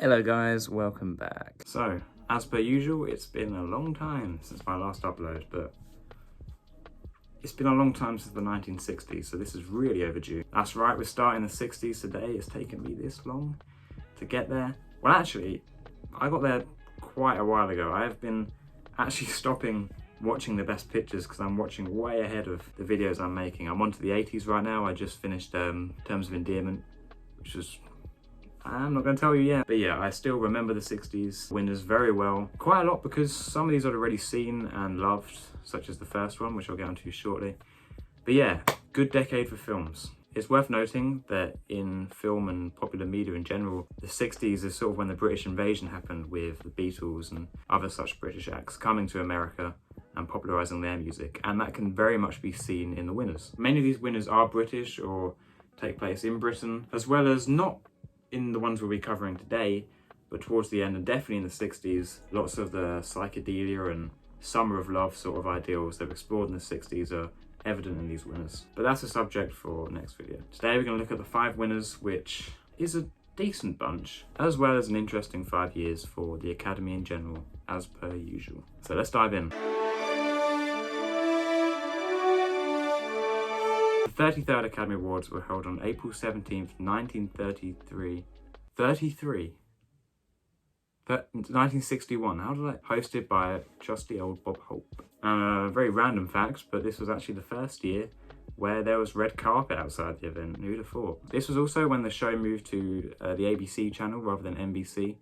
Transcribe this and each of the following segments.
Hello guys, welcome back. So, as per usual, it's been a long time since my last upload, but it's been a long time since the 1960s, so this is really overdue. That's right, we're starting the 60s today. It's taken me this long to get there. Well, actually, I got there quite a while ago. I have been actually stopping watching the best pictures because I'm watching way ahead of the videos I'm making. I'm onto the 80s right now. I just finished Terms of Endearment, which was, I'm not going to tell you yet. But yeah, I still remember the 60s winners very well. Quite a lot because some of these I'd already seen and loved, such as the first one, which I'll get onto shortly. But yeah, good decade for films. It's worth noting that in film and popular media in general, the 60s is sort of when the British invasion happened with the Beatles and other such British acts coming to America and popularising their music. And that can very much be seen in the winners. Many of these winners are British or take place in Britain, as well as not in the ones we'll be covering today, but towards the end and definitely in the 60s, lots of the psychedelia and summer of love sort of ideals that were explored in the 60s are evident in these winners. But that's a subject for next video. Today we're going to look at the 5 winners, which is a decent bunch, as well as an interesting 5 years for the Academy in general, as per usual. So let's dive in. The 33rd Academy Awards were held on April 17th, 1933. 1961, how did I? Hosted by trusty old Bob Hope. Very random facts, but this was actually the first year where there was red carpet outside the event. Who'd have thought? This was also when the show moved to the ABC channel rather than NBC,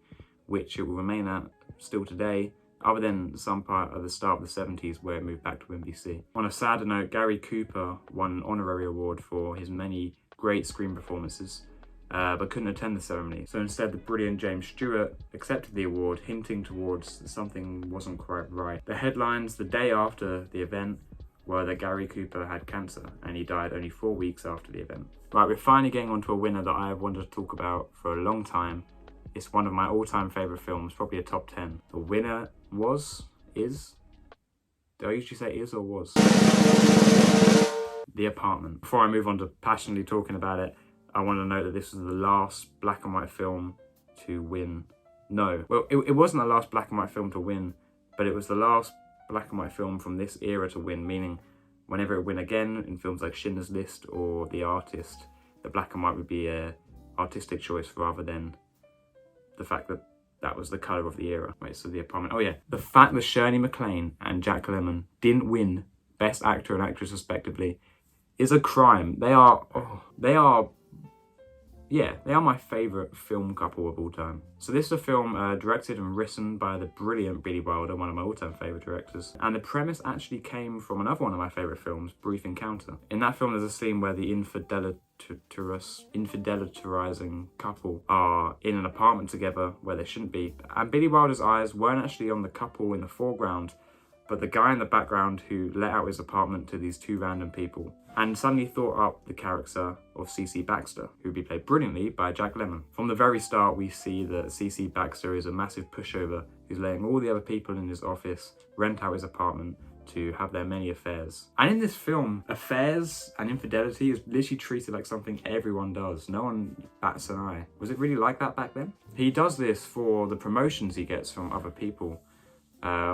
which it will remain at still today, other than some part of the start of the 70s where it moved back to NBC. On a sadder note, Gary Cooper won an honorary award for his many great screen performances, but couldn't attend the ceremony. So instead, the brilliant James Stewart accepted the award, hinting towards that something wasn't quite right. The headlines the day after the event were that Gary Cooper had cancer and he died only 4 weeks after the event. Right, we're finally getting onto a winner that I have wanted to talk about for a long time. It's one of my all-time favourite films, probably a top 10. The winner is, do I usually say is or was? The Apartment. Before I move on to passionately talking about it, I want to note that this was the last black and white film to win. No, well, it wasn't the last black and white film to win, but it was the last black and white film from this era to win, meaning whenever it would win again in films like Schindler's List or The Artist, the black and white would be a artistic choice rather than the fact that that was the colour of the era. Wait, so The Apartment. Oh yeah, the fact that Shirley MacLaine and Jack Lemmon didn't win Best Actor and Actress respectively is a crime. They are my favourite film couple of all time. So this is a film directed and written by the brilliant Billy Wilder, one of my all-time favourite directors. And the premise actually came from another one of my favourite films, Brief Encounter. In that film, there's a scene where the infidelitarizing couple are in an apartment together where they shouldn't be. And Billy Wilder's eyes weren't actually on the couple in the foreground, but the guy in the background who let out his apartment to these 2 random people, and suddenly thought up the character of C.C. Baxter, who'd be played brilliantly by Jack Lemmon. From the very start, we see that C.C. Baxter is a massive pushover who's letting all the other people in his office rent out his apartment to have their many affairs. And in this film, affairs and infidelity is literally treated like something everyone does. No one bats an eye. Was it really like that back then? He does this for the promotions he gets from other people,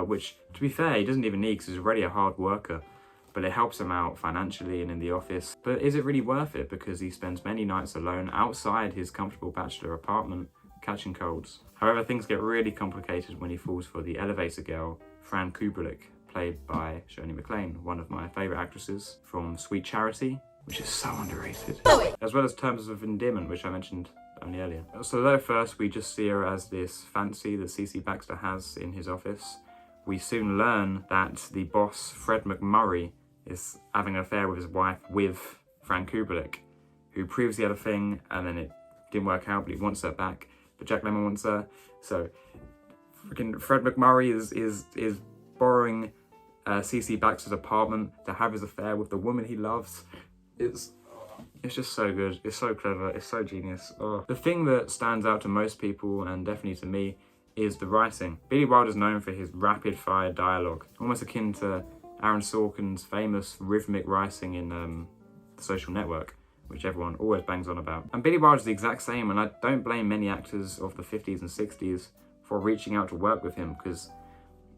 which, to be fair, he doesn't even need because he's already a hard worker, but it helps him out financially and in the office. But is it really worth it? Because he spends many nights alone outside his comfortable bachelor apartment catching colds. However, things get really complicated when he falls for the elevator girl, Fran Kubelik, played by Shirley MacLaine, one of my favourite actresses from Sweet Charity, which is so underrated, as well as Terms of Endearment, which I mentioned only earlier. So though first we just see her as this fancy that C.C. Baxter has in his office, we soon learn that the boss, Fred McMurray, is having an affair with his wife with Fran Kubelik, who previously had a thing and then it didn't work out, but he wants her back, but Jack Lemmon wants her. So freaking Fred McMurray is borrowing C.C. Baxter's apartment to have his affair with the woman he loves. It's just so good. It's so clever. It's so genius. Oh. The thing that stands out to most people, and definitely to me, is the writing. Billy Wilder's known for his rapid-fire dialogue, almost akin to Aaron Sorkin's famous rhythmic writing in The Social Network, which everyone always bangs on about. And Billy Wilder's the exact same, and I don't blame many actors of the 50s and 60s for reaching out to work with him, because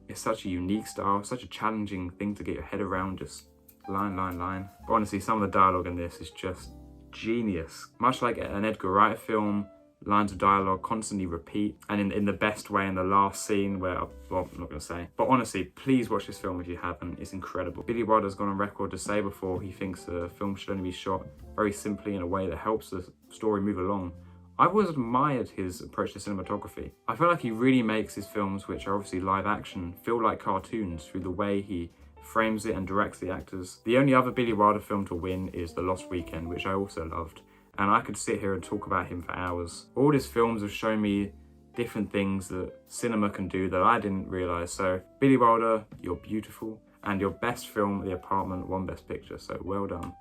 it's such a unique style, such a challenging thing to get your head around, just line, line, line. But honestly, some of the dialogue in this is just genius. Much like an Edgar Wright film, lines of dialogue constantly repeat, and in the best way in the last scene where, well, I'm not going to say. But honestly, please watch this film if you haven't. It's incredible. Billy Wilder's gone on record to say before he thinks a film should only be shot very simply in a way that helps the story move along. I've always admired his approach to cinematography. I feel like he really makes his films, which are obviously live action, feel like cartoons through the way he frames it and directs the actors. The only other Billy Wilder film to win is The Lost Weekend, which I also loved. And I could sit here and talk about him for hours. All his films have shown me different things that cinema can do that I didn't realise. So, Billy Wilder, you're beautiful. And your best film, The Apartment, won Best Picture, so well done.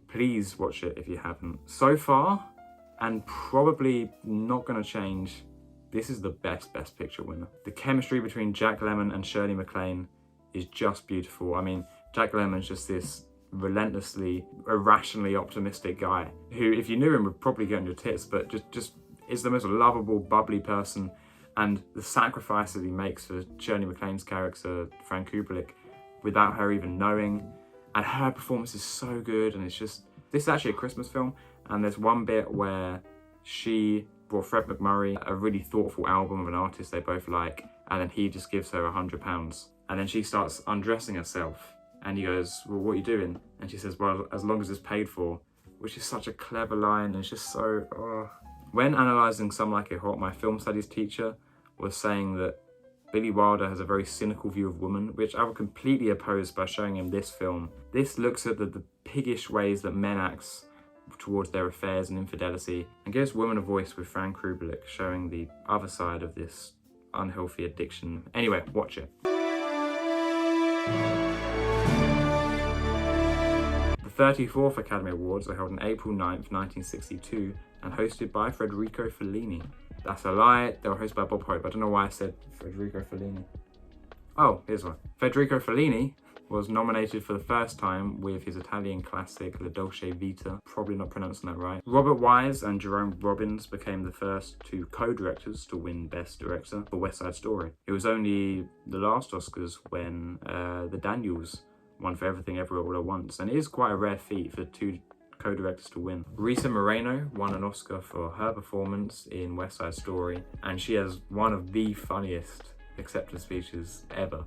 Please watch it if you haven't. So far, and probably not going to change, this is the best Picture winner. The chemistry between Jack Lemmon and Shirley MacLaine is just beautiful. I mean, Jack Lemmon's just this relentlessly, irrationally optimistic guy who, if you knew him, would probably get on your tits, but just is the most lovable, bubbly person. And the sacrifices he makes for Shirley MacLaine's character, Frank Kubelik, without her even knowing. And her performance is so good, and it's just, this is actually a Christmas film, and there's one bit where she brought Fred McMurray a really thoughtful album of an artist they both like, and then he just gives her £100. And then she starts undressing herself. And he goes, well, what are you doing? And she says, well, as long as it's paid for, which is such a clever line. And it's just so, oh. When analysing Some Like It Hot, my film studies teacher was saying that Billy Wilder has a very cynical view of women, which I would completely oppose by showing him this film. This looks at the piggish ways that men act towards their affairs and infidelity, and gives women a voice with Frank Kubelik, showing the other side of this unhealthy addiction. Anyway, watch it. The 34th Academy Awards are held on April 9th, 1962, and hosted by Federico Fellini. That's a lie, they were hosted by Bob Hope. I don't know why I said Federico Fellini. Oh, here's one. Federico Fellini was nominated for the first time with his Italian classic La Dolce Vita, probably not pronouncing that right. Robert Wise and Jerome Robbins became the first two co-directors to win Best Director for West Side Story. It was only the last Oscars when the Daniels won for Everything Everywhere All at Once, and it is quite a rare feat for two co-directors to win. Risa Moreno won an Oscar for her performance in West Side Story, and she has one of the funniest acceptance speeches ever.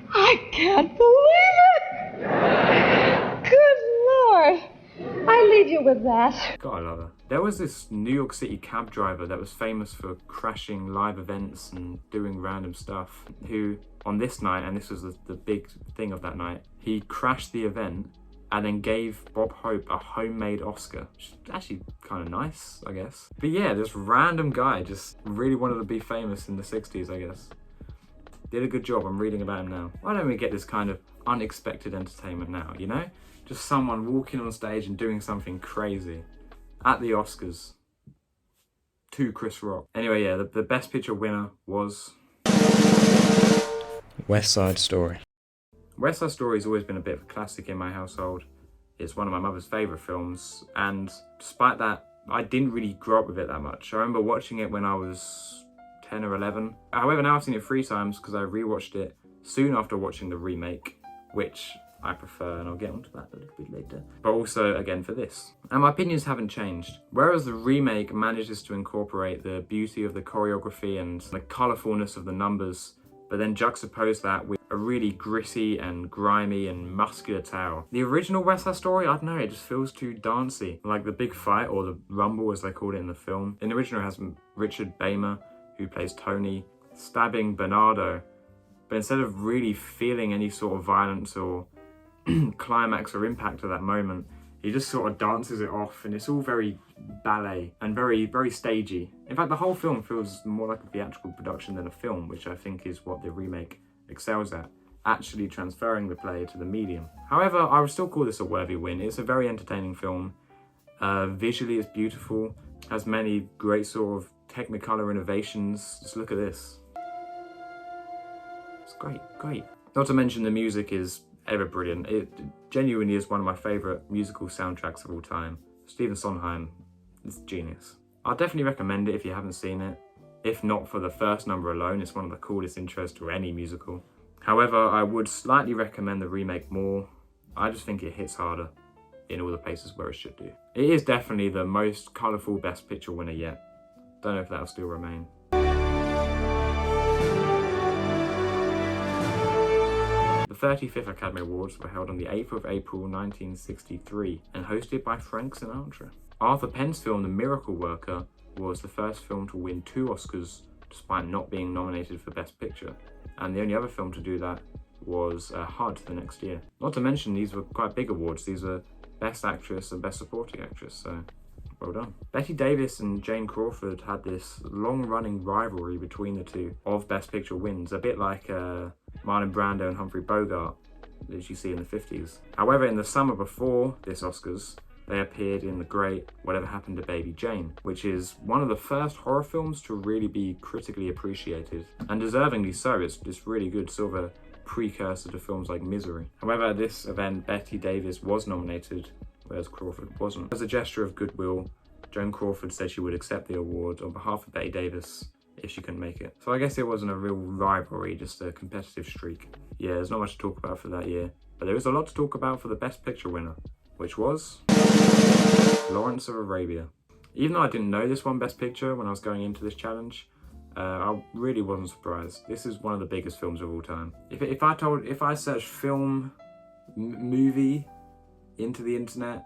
I can't believe it! Good Lord! I leave you with that. God, I love her. There was this New York City cab driver that was famous for crashing live events and doing random stuff, who on this night, and this was the big thing of that night, he crashed the event and then gave Bob Hope a homemade Oscar, which is actually kind of nice, I guess. But yeah, this random guy just really wanted to be famous in the 60s, I guess. Did a good job. I'm reading about him now. Why don't we get this kind of unexpected entertainment now, you know? Just someone walking on stage and doing something crazy at the Oscars to Chris Rock. Anyway, yeah, the Best Picture winner was West Side Story. West Side Story has always been a bit of a classic in my household. It's one of my mother's favourite films, and despite that, I didn't really grow up with it that much. I remember watching it when I was 10 or 11. However, now I've seen it 3 times because I rewatched it soon after watching the remake, which I prefer, and I'll get onto that a little bit later. But also, again, for this. And my opinions haven't changed. Whereas the remake manages to incorporate the beauty of the choreography and the colourfulness of the numbers, but then juxtapose that with a really gritty and grimy and muscular tale. The original West Side Story, I don't know, it just feels too dancey. Like the big fight, or the rumble as they called it in the film. In the original it has Richard Beymer, who plays Tony, stabbing Bernardo. But instead of really feeling any sort of violence or climax or impact at that moment, he just sort of dances it off, and it's all very ballet and very, very stagey. In fact, the whole film feels more like a theatrical production than a film, which I think is what the remake excels at, actually transferring the play to the medium. However, I would still call this a worthy win. It's a very entertaining film. Visually, it's beautiful, has many great sort of Technicolor innovations. Just look at this. It's great, great. Not to mention the music is ever brilliant. It genuinely is one of my favourite musical soundtracks of all time. Stephen Sondheim is genius. I'll definitely recommend it if you haven't seen it. If not for the first number alone, it's one of the coolest intros to any musical. However, I would slightly recommend the remake more. I just think it hits harder in all the places where it should do. It is definitely the most colourful Best Picture winner yet. Don't know if that'll still remain. The 35th Academy Awards were held on the 8th of April 1963 and hosted by Frank Sinatra. Arthur Penn's film The Miracle Worker was the first film to win 2 Oscars despite not being nominated for Best Picture, and the only other film to do that was HUD the next year. Not to mention these were quite big awards. These were Best Actress and Best Supporting Actress, so well done. Bette Davis and Jane Crawford had this long-running rivalry between the two of Best Picture wins, a bit like Marlon Brando and Humphrey Bogart that you see in the 50s. However, in the summer before this Oscars, they appeared in the great Whatever Happened to Baby Jane, which is one of the first horror films to really be critically appreciated, and deservingly so. It's really good, sort of a precursor to films like Misery. However, at this event, Bette Davis was nominated, whereas Crawford wasn't. As a gesture of goodwill, Joan Crawford said she would accept the award on behalf of Bette Davis if she couldn't make it. So I guess it wasn't a real rivalry, just a competitive streak. Yeah, there's not much to talk about for that year, but there is a lot to talk about for the Best Picture winner, which was Lawrence of Arabia. Even though I didn't know this won Best Picture when I was going into this challenge, I really wasn't surprised. This is one of the biggest films of all time. If I searched film movie into the internet,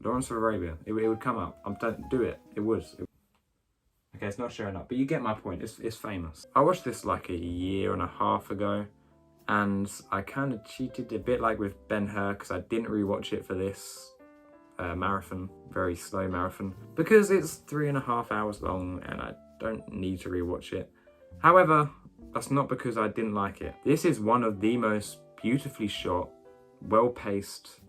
Lawrence of Arabia, it would come up. Do it. It would. Okay, it's not showing up, but you get my point. It's famous. I watched this like a year and a half ago, and I kind of cheated a bit like with Ben-Hur because I didn't rewatch it for this marathon, very slow marathon, because it's 3.5 hours long and I don't need to rewatch it. However, that's not because I didn't like it. This is one of the most beautifully shot, well-paced,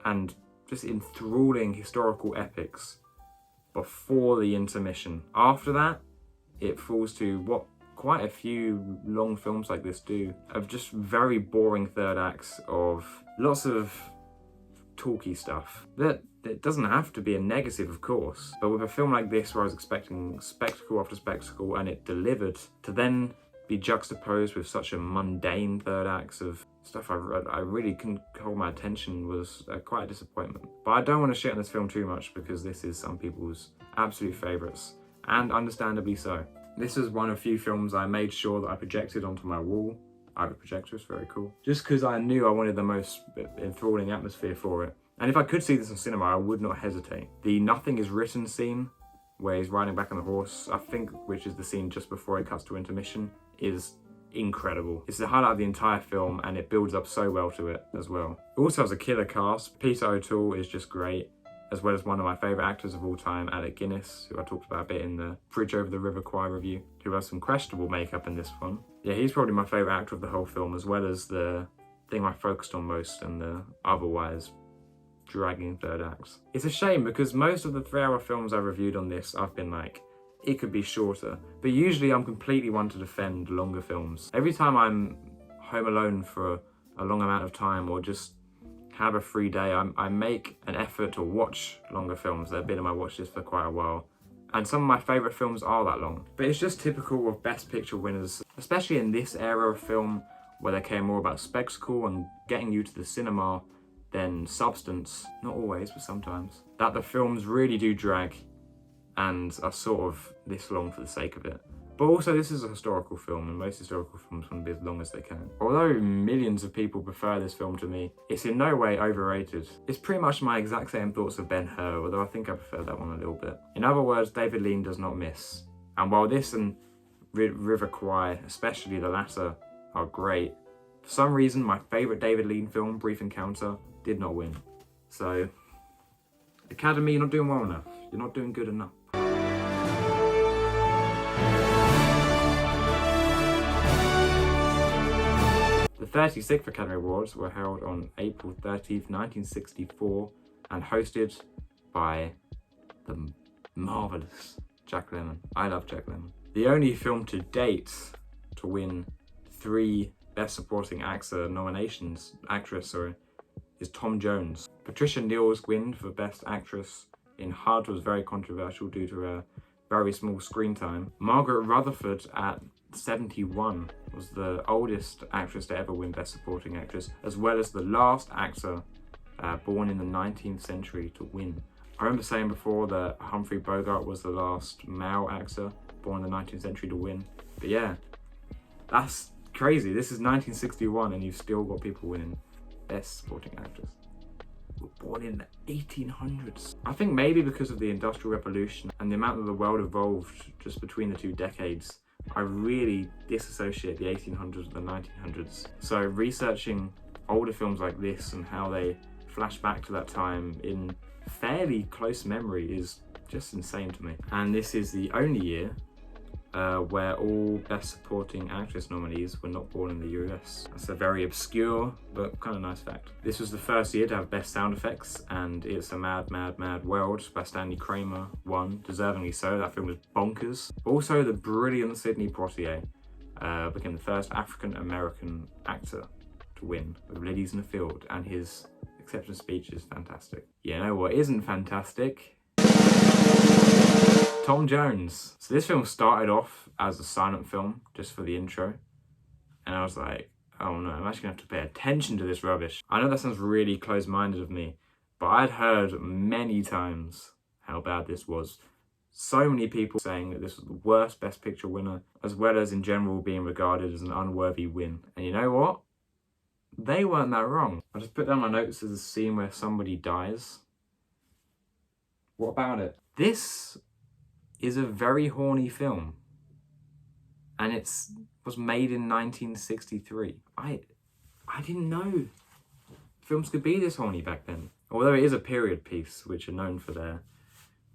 and just enthralling historical epics before the intermission. After that, it falls to what quite a few long films like this do, of just very boring third acts of lots of talky stuff. That it doesn't have to be a negative, of course, but with a film like this where I was expecting spectacle after spectacle and it delivered, to then be juxtaposed with such a mundane third acts of stuff I really couldn't hold my attention was quite a disappointment. But I don't want to shit on this film too much because this is some people's absolute favourites, and understandably so. This is one of few films I made sure that I projected onto my wall. I have a projector, it's very cool. Just because I knew I wanted the most enthralling atmosphere for it. And if I could see this in cinema, I would not hesitate. The Nothing Is Written scene, where he's riding back on the horse, I think, which is the scene just before it cuts to intermission, is incredible. It's the highlight of the entire film and it builds up so well to it as well. It also has a killer cast. Peter O'Toole is just great, as well as one of my favourite actors of all time, Alec Guinness, who I talked about a bit in the Bridge Over the River Kwai review, who has some questionable makeup in this one. Yeah, he's probably my favourite actor of the whole film, as well as the thing I focused on most and the otherwise dragging third acts. It's a shame because most of the 3-hour films I reviewed on this, I've been like, it could be shorter. But usually I'm completely one to defend longer films. Every time I'm home alone for a long amount of time or just have a free day, I make an effort to watch longer films. They've been on my watch list for quite a while. And some of my favourite films are that long. But it's just typical of Best Picture winners, especially in this era of film where they care more about spectacle and getting you to the cinema than substance. Not always, but sometimes. That the films really do drag and are sort of this long for the sake of it. But also this is a historical film and most historical films want to be as long as they can. Although millions of people prefer this film to me, it's in no way overrated. It's pretty much my exact same thoughts of Ben-Hur, although I think I prefer that one a little bit. In other words, David Lean does not miss. And while this and River Kwai, especially the latter, are great, for some reason my favourite David Lean film, Brief Encounter, did not win. So, Academy, you're not doing well enough. You're not doing good enough. The 36th Academy Awards were held on April 30th, 1964 and hosted by the marvellous Jack Lemmon. I love Jack Lemmon. The only film to date to win 3 Best Supporting Actress, is Tom Jones. Patricia Neal's win for Best Actress in HUD was very controversial due to her very small screen time. Margaret Rutherford at 71 was the oldest actress to ever win Best Supporting Actress, as well as the last actor born in the 19th century to win. I remember saying before that Humphrey Bogart was the last male actor born in the 19th century to win. But yeah, that's crazy. This is 1961 and you've still got people winning Best Supporting Actress. Were born in the 1800s. I think maybe because of the Industrial Revolution and the amount that the world evolved just between the two decades, I really disassociate the 1800s with the 1900s. So researching older films like this and how they flash back to that time in fairly close memory is just insane to me. And this is the only year where all Best Supporting Actress nominees were not born in the US. That's a very obscure but kind of nice fact. This was the first year to have Best Sound Effects, and It's a Mad, Mad, Mad World by Stanley Kramer won, deservingly so. That film was bonkers. Also, the brilliant Sidney Poitier became the first African-American actor to win with Ladies in the Field, and his acceptance speech is fantastic. You know what isn't fantastic? Tom Jones. So this film started off as a silent film, just for the intro. And I was like, oh no, I'm actually gonna have to pay attention to this rubbish. I know that sounds really close-minded of me, but I'd heard many times how bad this was. So many people saying that this was the worst Best Picture winner, as well as in general being regarded as an unworthy win. And you know what? They weren't that wrong. I just put down my notes as a scene where somebody dies. What about it? This is a very horny film, and was made in 1963. I didn't know films could be this horny back then. Although it is a period piece, which are known for their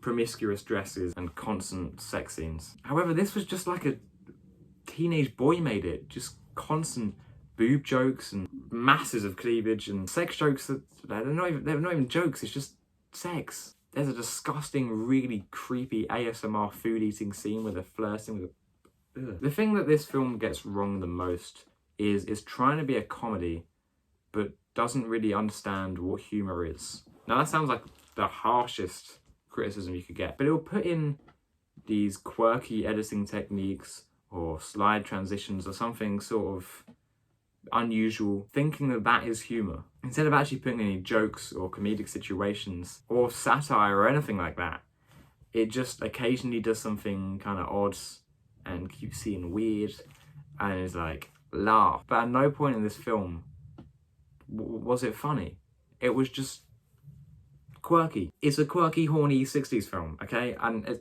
promiscuous dresses and constant sex scenes. However, this was just like a teenage boy made it, just constant boob jokes and masses of cleavage and sex jokes that they're not even jokes, it's just sex. There's a disgusting, really creepy ASMR food eating scene where they're flirting with the thing that this film gets wrong the most is trying to be a comedy, but doesn't really understand what humor is. Now that sounds like the harshest criticism you could get, but it'll put in these quirky editing techniques or slide transitions or something sort of unusual, thinking that that is humor, instead of actually putting any jokes or comedic situations or satire or anything like that. It just occasionally does something kind of odd and cutesy and weird and is like, laugh. But at no point in this film was it funny. It was just quirky. It's a quirky, horny 60s film, okay? And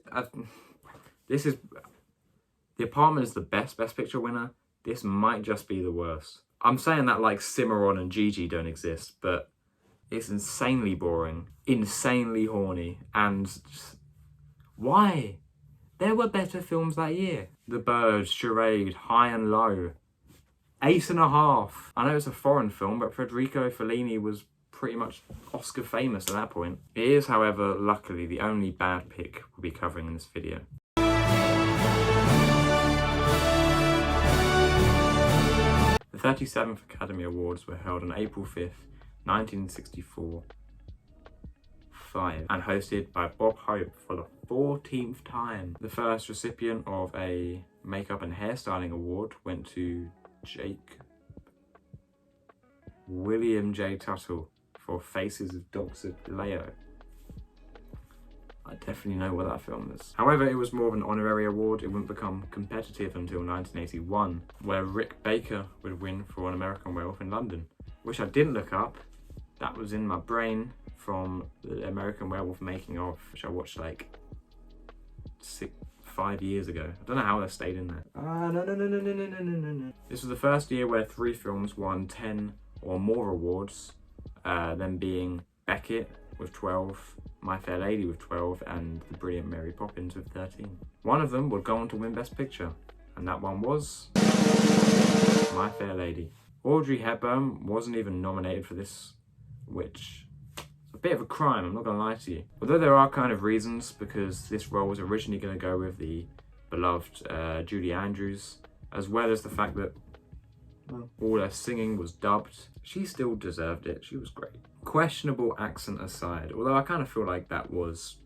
this is... The Apartment is the Best Picture winner. This might just be the worst. I'm saying that like Cimarron and Gigi don't exist, but it's insanely boring, insanely horny, and just, why? There were better films that year. The Bird, Charade, High and Low, Ace and a Half. I know it's a foreign film, but Federico Fellini was pretty much Oscar famous at that point. It is, however, luckily the only bad pick we'll be covering in this video. The 37th Academy Awards were held on April 5th, 1964, and hosted by Bob Hope for the 14th time. The first recipient of a Makeup and Hairstyling Award went to William J. Tuttle for Faces of Dr. Leo. I definitely know what that film is. However, it was more of an honorary award. It wouldn't become competitive until 1981, where Rick Baker would win for An American Werewolf in London, which I didn't look up. That was in my brain from the American Werewolf making of, which I watched like 5 years ago. I don't know how that stayed in there. No. This was the first year where 3 films won 10 or more awards, them being Beckett with 12, My Fair Lady with 12, and The Brilliant Mary Poppins with 13. One of them would go on to win Best Picture, and that one was My Fair Lady. Audrey Hepburn wasn't even nominated for this, which is a bit of a crime, I'm not gonna lie to you. Although there are kind of reasons, because this role was originally gonna go with the beloved Julie Andrews, as well as the fact that All her singing was dubbed. She still deserved it. She was great. Questionable accent aside, although I kind of feel like that was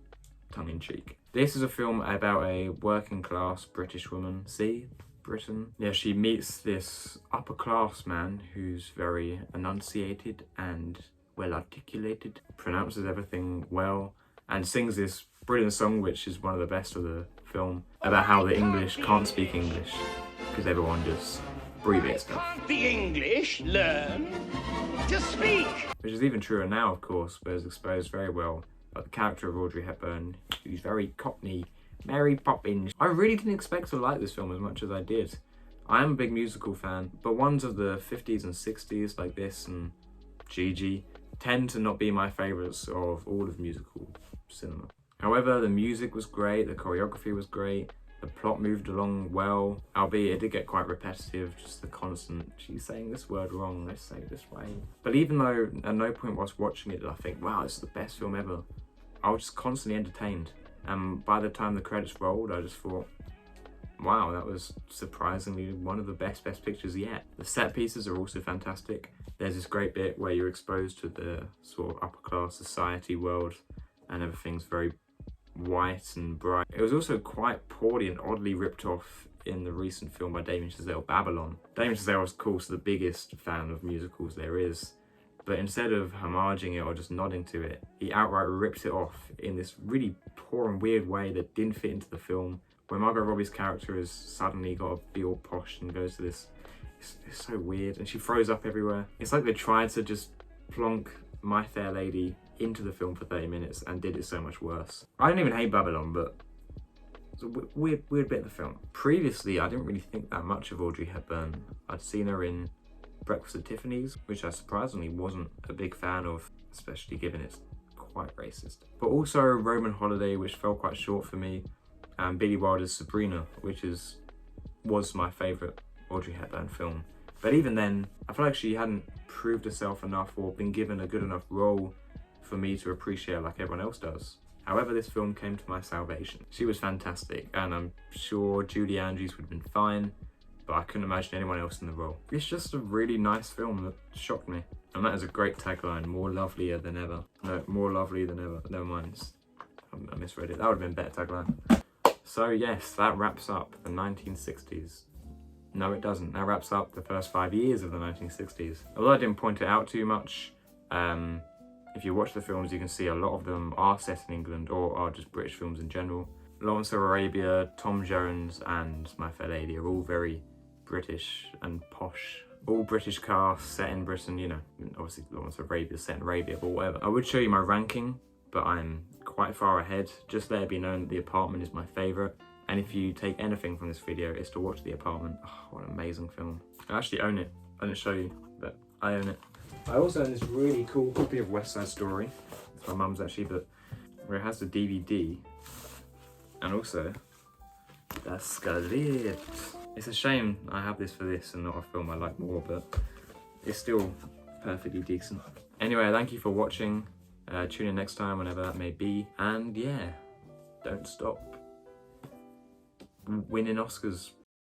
tongue-in-cheek. This is a film about a working class British woman. See? Britain. Yeah, she meets this upper class man who's very enunciated and well articulated, pronounces everything well, and sings this brilliant song, which is one of the best of the film, about how the English can't speak English because everyone just abbreviates stuff. The English learn to speak. Which is even truer now, of course, but is exposed very well by the character of Audrey Hepburn, who's very Cockney, Mary Poppins. I really didn't expect to like this film as much as I did. I am a big musical fan, but ones of the 50s and 60s like this and Gigi tend to not be my favourites of all of musical cinema. However, the music was great, the choreography was great, the plot moved along well, albeit it did get quite repetitive, just the constant, she's saying this word wrong, let's say it this way. But even though at no point whilst watching it did I think, wow, this is the best film ever, I was just constantly entertained. And by the time the credits rolled, I just thought, wow, that was surprisingly one of the best pictures yet. The set pieces are also fantastic. There's this great bit where you're exposed to the sort of upper class society world and everything's very white and bright. It was also quite poorly and oddly ripped off in the recent film by Damien Chazelle, Babylon. Damien Chazelle is of course the biggest fan of musicals there is, but instead of homaging it or just nodding to it, he outright ripped it off in this really poor and weird way that didn't fit into the film, where Margot Robbie's character has suddenly got to be all posh and goes to this, it's so weird, and she throws up everywhere. It's like they tried to just plonk My Fair Lady into the film for 30 minutes and did it so much worse. I don't even hate Babylon, but it's a weird bit of the film. Previously, I didn't really think that much of Audrey Hepburn. I'd seen her in Breakfast at Tiffany's, which I surprisingly wasn't a big fan of, especially given it's quite racist. But also Roman Holiday, which fell quite short for me, and Billy Wilder's Sabrina, which was my favourite Audrey Hepburn film. But even then, I feel like she hadn't proved herself enough or been given a good enough role for me to appreciate her like everyone else does. However, this film came to my salvation. She was fantastic, and I'm sure Julie Andrews would have been fine, but I couldn't imagine anyone else in the role. It's just a really nice film that shocked me. And that is a great tagline, more lovelier than ever. No, more lovely than ever. Never mind, I misread it. That would have been a better tagline. So yes, that wraps up the 1960s. No, it doesn't. That wraps up the first 5 years of the 1960s. Although I didn't point it out too much, if you watch the films, you can see a lot of them are set in England or are just British films in general. Lawrence of Arabia, Tom Jones, and My Fair Lady are all very British and posh. All British cast set in Britain, you know. Obviously Lawrence of Arabia is set in Arabia, but whatever. I would show you my ranking, but I'm quite far ahead. Just let it be known that The Apartment is my favourite. And if you take anything from this video, it's to watch The Apartment. Oh, what an amazing film. I actually own it. I didn't show you, but I own it. I also own this really cool copy of West Side Story. It's my mum's actually, but where it has the DVD and also the skelet. It's a shame I have this for this and not a film I like more, but it's still perfectly decent. Anyway, thank you for watching. Tune in next time, whenever that may be. And yeah, don't stop winning Oscars.